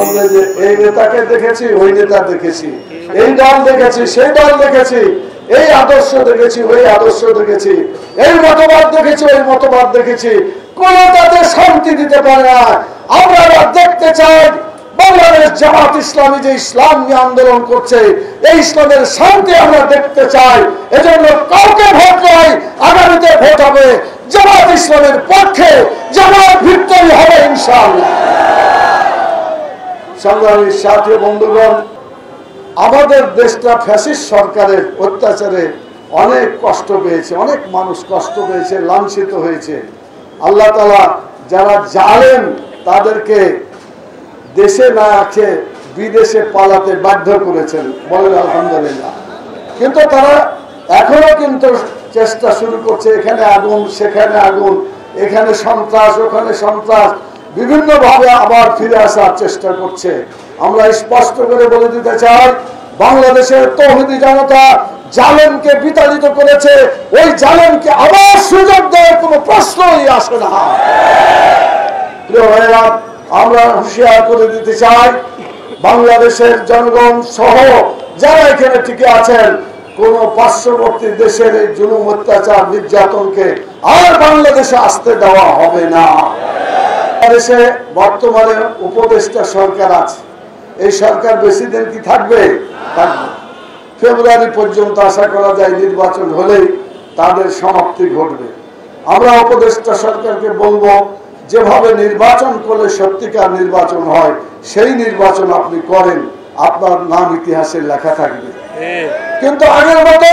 বলবে যে এই নেতাকে দেখেছি, ওই নেতা দেখেছি, এই দল দেখেছি, সেই দল দেখেছি, এই আদর্শ দেখেছি, ওই আদর্শ দেখেছি, এই মতবাদ দেখেছি, ওই মতবাদ দেখেছি, কোনটাতে শান্তি দিতে পারে না। আমরা দেখতে চাই বাংলাদেশ জামাত ইসলামী যে ইসলাম নিয়ে আন্দোলন করছে, এই ইসলামের শান্তি আমরা দেখতে চাই। এজন্য কাউকে ভোট নয়, আগামীতে ভোট হবে জামাত ইসলামের পক্ষে, জামাত ভিক্টরি হবে ইনশাআল্লাহ। সংগ্রামী সাথী বন্ধুগণ, আমাদের দেশটা ফ্যাসিস্ট সরকারের অত্যাচারে অনেক কষ্ট পেয়েছে, অনেক মানুষ কষ্ট পেয়েছে, লাঞ্ছিত হয়েছে। আল্লাহ তাআলা যারা জালেম তাদেরকে দেশে না রাখে বিদেশে পালাতে বাধ্য করেছেন, বলেন আলহামদুলিল্লাহ। কিন্তু তারা এখনো কিন্তু চেষ্টা শুরু করছে, এখানে আগুন, সেখানে আগুন, এখানে সন্ত্রাস, ওখানে সন্ত্রাস, বিভিন্ন ভাবে আবার ফিরে আসার চেষ্টা করছে। আমরা স্পষ্ট করে বলে দিতে চাই, বাংলাদেশের তৌহিদি জনতা জালেমকে বিতাড়িত করেছে, ওই জালেমকে আবার সুযোগ দেওয়ার কোনো প্রশ্নই আসে না। প্রিয় ভাইরা, আমরা হুঁশিয়ার করে দিতে চাই, বাংলাদেশের জনগণ সহ যারা এখানে টিকে আছেন, কোন পার্শ্ববর্তী দেশের এই জুলুম, অত্যাচার, নির্যাতনকে আর বাংলাদেশে আসতে দেওয়া হবে না। দেশে বর্তমানে উপদেষ্টা সরকার আছে, এই সরকার বেশি দিন কি থাকবে? থাকবে। ফেব্রুয়ারি পর্যন্ত আশা করা যায় নির্বাচন হলেই তাদের সমাপ্তি ঘটবে। আমরা উপদেষ্টা সরকারকে বলবো, যেভাবে নির্বাচন করলে সত্যিকার নির্বাচন হয়, সেই নির্বাচন আপনি করেন, আপনার নাম ইতিহাসে লেখা থাকবে। কিন্তু আগের মতো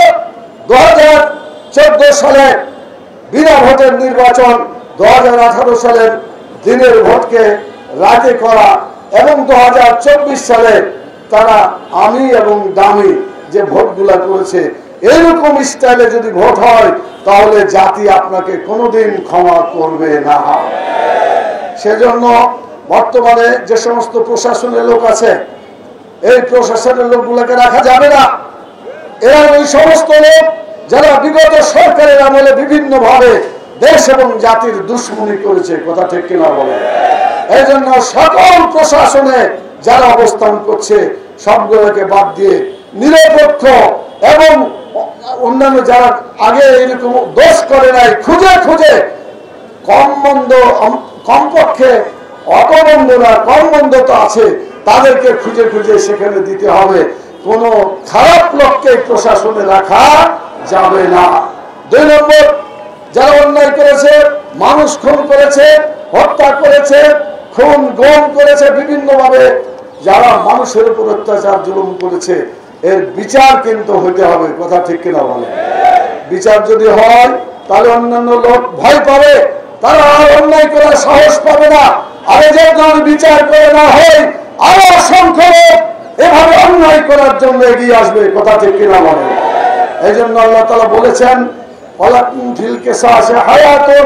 2014 সালে বিনা ভোটের নির্বাচন, 2018 সালের দিনের ভোটকে রাতে করা, এবং 2024 সালে তারা আমি এবং দামি যে ভোটগুলা করেছে, এরকম স্টাইলে যদি ভোট হয় তাহলে জাতি আপনাকে কোনোদিন ক্ষমা করবে না। সেজন্য বর্তমানে যে সমস্ত প্রশাসনের লোক আছে, এই প্রশাসনের লোকগুলোকে রাখা যাবে না। এরা ওই সমস্ত লোক যারা বিগত সরকারের আমলে বিভিন্ন ভাবে দেশ এবং জাতির দুশ্মনী করেছে, কথা ঠিক কিনা বলে। এই জন্য সকল প্রশাসনে যারা অবস্থান করছে সবগুলোকে বাদ দিয়ে নিরপেক্ষ এবং অন্যান্য যারা আগে এরকম দোষ করে নাই, খুঁজে খুঁজে কমপক্ষে অকমন্দ না, কম মন্দ তো আছে, তাদেরকে খুঁজে খুঁজে সেখানে দিতে হবে। কোন খারাপ লোককে প্রশাসনে রাখা যাবে না। 2 নম্বর, যারা অন্যায় করেছে, মানুষ খুন করেছে, হত্যা করেছে, খুন গুম করেছে, বিভিন্ন ভাবে যারা মানুষের উপর অত্যাচার জুলুম করেছে, এর বিচার কিন্তু হতে হবে, কথা ঠিক কিনা বলে। বিচার যদি হয় তাহলে অন্যান্য লোক ভয় পাবে, তারা আর অন্যায় করার সাহস পাবে না। আর যে বিচার করে না হয়, আরো অসংখ্য লোক এভাবে অন্যায় করার জন্য এগিয়ে আসবে, কথা ঠিক কিনা বলে। এই জন্য আল্লাহ তাআলা বলেছেন, ওয়ালাকুল কিসাসে হায়াতুন,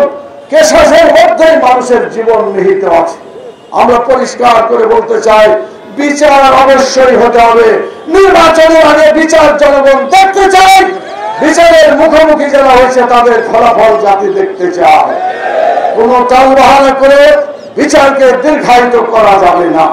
কিসাসের মধ্যেই মানুষের জীবন নিহিত আছে। আমরা পরিষ্কার করে বলতে চাই, বিচার অবশ্যই হতে হবে। নির্বাচনের আগে বিচার জনগণ দেখতে চাই, বিচারের মুখোমুখি যারা হয়েছে তাদের ফলাফল জাতি দেখতে চায়। কোন টাল বাহানা করে বিচারকে দীর্ঘায়িত করা যাবে না।